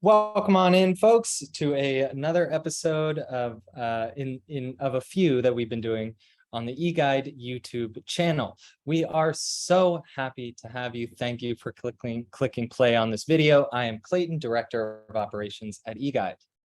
Welcome on in, folks, to another episode of of a few that we've been doing on the eGuide YouTube channel. We are so happy to have you. Thank you for clicking play on this video. I am Clayton, Director of Operations at eGuide.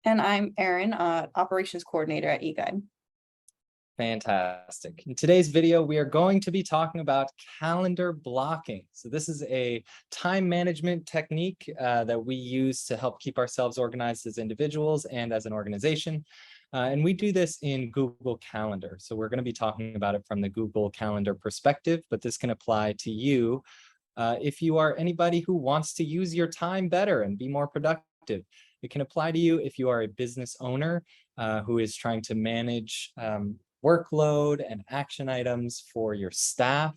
And I'm Erin, Operations Coordinator at eGuide. Fantastic. In today's video, we are going to be talking about calendar blocking. So this is a time management technique that we use to help keep ourselves organized as individuals and as an organization. And we do this in Google Calendar. So we're going to be talking about it from the Google Calendar perspective, but this can apply to you if you are anybody who wants to use your time better and be more productive. It can apply to you if you are a business owner who is trying to manage workload and action items for your staff.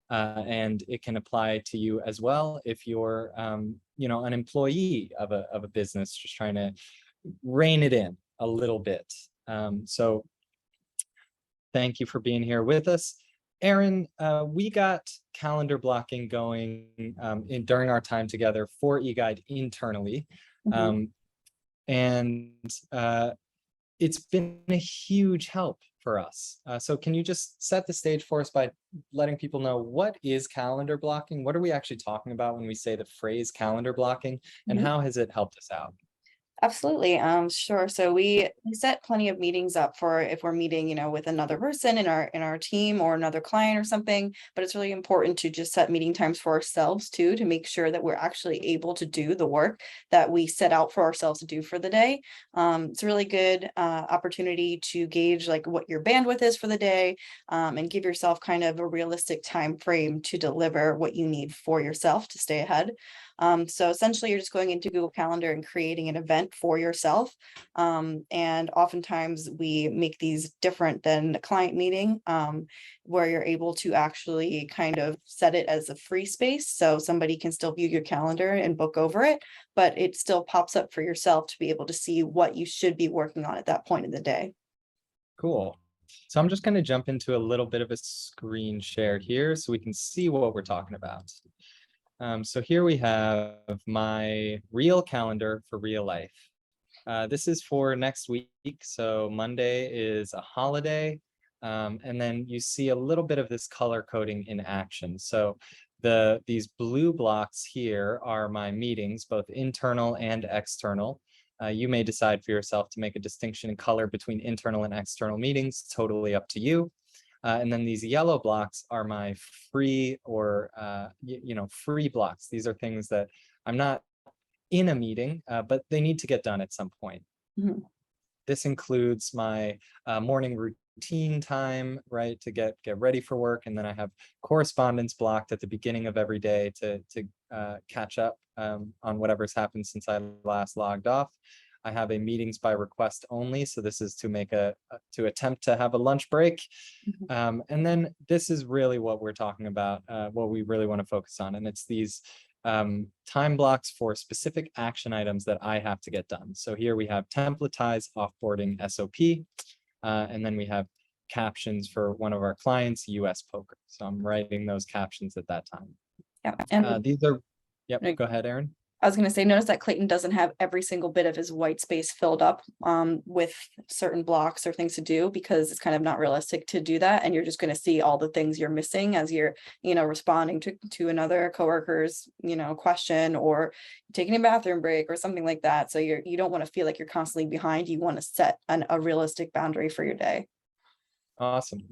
And it can apply to you as well if you're an employee of a business just trying to rein it in a little bit. So thank you for being here with us. Erin, we got calendar blocking going during our time together for eGuide internally. And it's been a huge help for us. So can you just set the stage for us by letting people know what is calendar blocking? What are we actually talking about when we say the phrase calendar blocking, and how has it helped us out? Absolutely. Sure. So we set plenty of meetings up for if we're meeting, with another person in our team or another client or something. But it's really important to just set meeting times for ourselves too, to make sure that we're actually able to do the work that we set out for ourselves to do for the day. It's a really good opportunity to gauge like what your bandwidth is for the day, and give yourself kind of a realistic time frame to deliver what you need for yourself to stay ahead. So essentially you're just going into Google Calendar and creating an event for yourself. And oftentimes we make these different than the client meeting, where you're able to actually kind of set it as a free space. So somebody can still view your calendar and book over it, but it still pops up for yourself to be able to see what you should be working on at that point in the day. Cool. So I'm just going to jump into a little bit of a screen share here so we can see what we're talking about. So here we have my real calendar for real life. This is for next week. So Monday is a holiday. And then you see a little bit of this color coding in action. So these blue blocks here are my meetings, both internal and external. You may decide for yourself to make a distinction in color between internal and external meetings, totally up to you. And then these yellow blocks are my free or, free blocks. These are things that I'm not in a meeting, but they need to get done at some point. This includes my morning routine time, right, to get ready for work. And then I have correspondence blocked at the beginning of every day to catch up on whatever's happened since I last logged off. I have a meetings by request only. So this is to attempt to have a lunch break. And then this is really what we're talking about, what we really want to focus on. And it's these time blocks for specific action items that I have to get done. So here we have templatize offboarding SOP, and then we have captions for one of our clients, US Poker. So I'm writing those captions at that time. Yeah, and these are, yep, go ahead, Erin. I was going to say, notice that Clayton doesn't have every single bit of his white space filled up with certain blocks or things to do, because it's kind of not realistic to do that. And you're just going to see all the things you're missing as you're, responding to another coworker's, question, or taking a bathroom break or something like that. So you don't want to feel like you're constantly behind. You want to set a realistic boundary for your day. Awesome.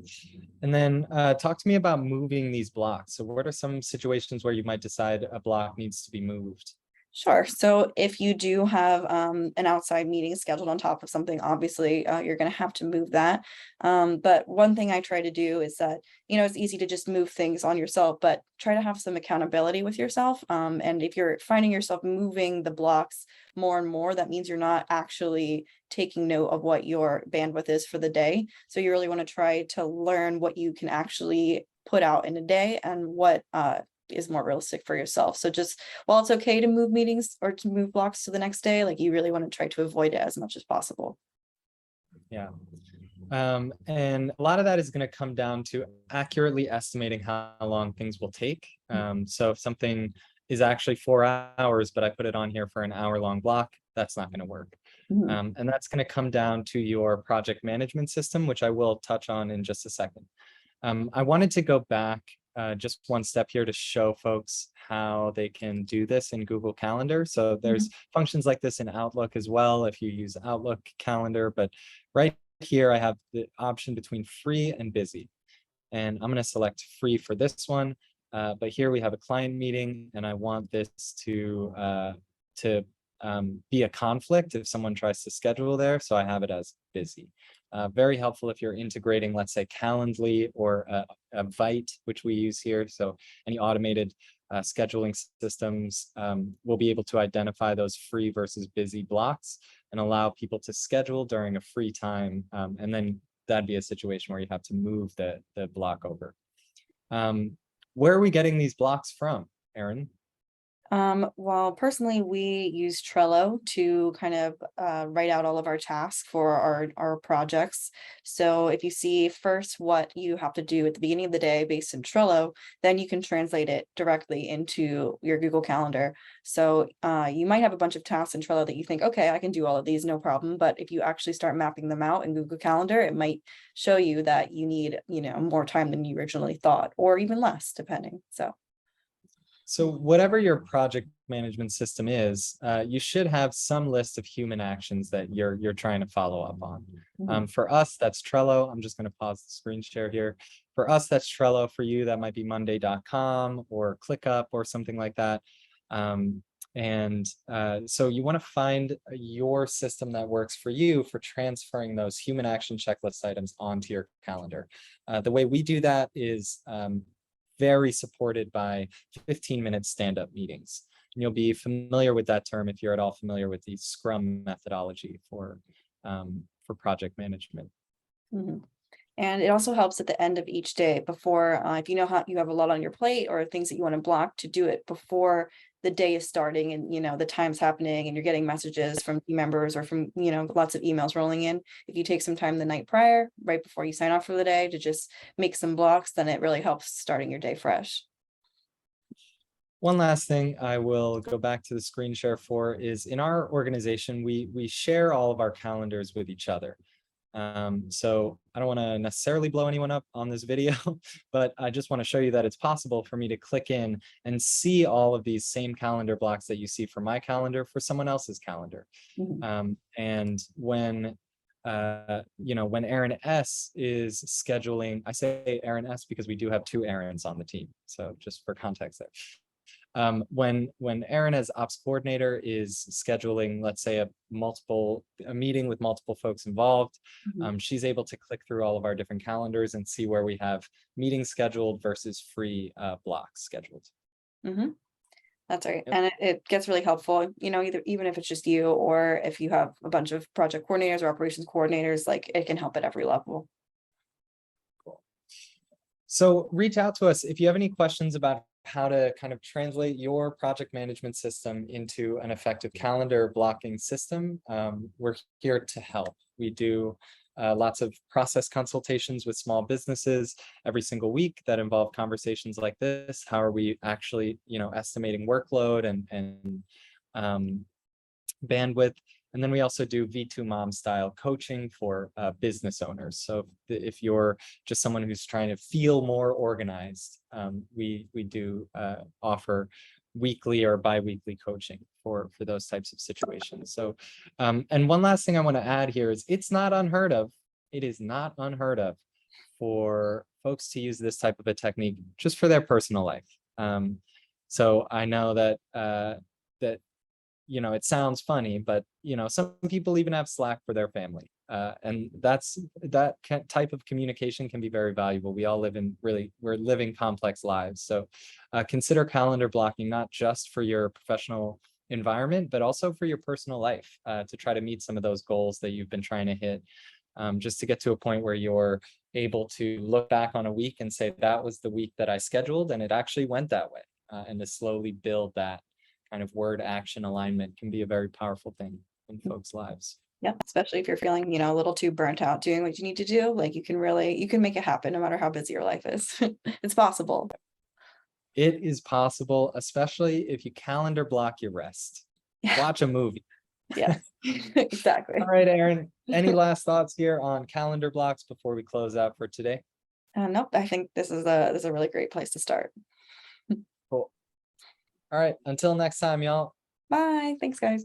And then talk to me about moving these blocks. So what are some situations where you might decide a block needs to be moved? Sure. So if you do have an outside meeting scheduled on top of something, obviously you're going to have to move that. But one thing I try to do is that, it's easy to just move things on yourself, but try to have some accountability with yourself. And if you're finding yourself moving the blocks more and more, that means you're not actually taking note of what your bandwidth is for the day. So you really want to try to learn what you can actually put out in a day and what is more realistic for yourself. So just while it's okay to move meetings or to move blocks to the next day, like you really want to try to avoid it as much as possible. Yeah. And a lot of that is going to come down to accurately estimating how long things will take. So if something is actually 4 hours, but I put it on here for an hour-long block, that's not going to work. Mhm. And that's going to come down to your project management system, which I will touch on in just a second. I wanted to go back just one step here to show folks how they can do this in Google Calendar. So there's functions like this in Outlook as well, if you use Outlook Calendar, but right here I have the option between free and busy. And I'm going to select free for this one. But here we have a client meeting, and I want this to be a conflict if someone tries to schedule there. So I have it as busy. Very helpful if you're integrating, let's say, Calendly or a Vite, which we use here. So any automated scheduling systems will be able to identify those free versus busy blocks and allow people to schedule during a free time. And then that'd be a situation where you have to move the block over. Where are we getting these blocks from, Erin? Well, personally, we use Trello to kind of write out all of our tasks for our projects. So if you see first what you have to do at the beginning of the day based in Trello, then you can translate it directly into your Google Calendar. So you might have a bunch of tasks in Trello that you think, okay, I can do all of these, no problem. But if you actually start mapping them out in Google Calendar, it might show you that you need, more time than you originally thought, or even less, depending. So whatever your project management system is, you should have some list of human actions that you're trying to follow up on. For us, that's Trello. I'm just going to pause the screen share here. For us, that's Trello. For you, that might be Monday.com or ClickUp or something like that. So you want to find your system that works for you for transferring those human action checklist items onto your calendar. The way we do that is very supported by 15-minute stand-up meetings. And you'll be familiar with that term if you're at all familiar with the Scrum methodology for project management. And it also helps at the end of each day before, if you know how you have a lot on your plate or things that you want to block, to do it before the day is starting and the time's happening and you're getting messages from team members or from lots of emails rolling in. If you take some time the night prior, right before you sign off for the day, to just make some blocks, then it really helps starting your day fresh. One last thing I will go back to the screen share for is, in our organization, we share all of our calendars with each other. So I don't want to necessarily blow anyone up on this video, but I just want to show you that it's possible for me to click in and see all of these same calendar blocks that you see for my calendar for someone else's calendar. And when when Erin S is scheduling, I say Erin S because we do have two Erins on the team. So just for context there. When Erin as ops coordinator is scheduling, let's say a meeting with multiple folks involved, she's able to click through all of our different calendars and see where we have meetings scheduled versus free blocks scheduled. That's right. Yep. And it gets really helpful, even if it's just you or if you have a bunch of project coordinators or operations coordinators, like it can help at every level. Cool. So reach out to us if you have any questions about how to kind of translate your project management system into an effective calendar blocking system. We're here to help. We do lots of process consultations with small businesses every single week that involve conversations like this. How are we actually, estimating workload and bandwidth? And then we also do V2 Mom style coaching for business owners. So if you're just someone who's trying to feel more organized, we do offer weekly or bi-weekly coaching for those types of situations. So, and one last thing I want to add here is it's not unheard of. It is not unheard of for folks to use this type of a technique just for their personal life. So I know that it sounds funny, but some people even have Slack for their family, and that type of communication can be very valuable. We all we're living complex lives, so consider calendar blocking not just for your professional environment, but also for your personal life, to try to meet some of those goals that you've been trying to hit, just to get to a point where you're able to look back on a week and say, that was the week that I scheduled and it actually went that way, and to slowly build that kind of word action alignment can be a very powerful thing in folks' lives. Yeah, especially if you're feeling, a little too burnt out doing what you need to do. Like you can make it happen no matter how busy your life is. It's possible. It is possible, especially if you calendar block your rest. Yeah. Watch a movie. Yeah, exactly. All right, Aaron, any last thoughts here on calendar blocks before we close out for today? Nope, I think this is a really great place to start. Cool. All right, until next time, y'all. Bye. Thanks, guys.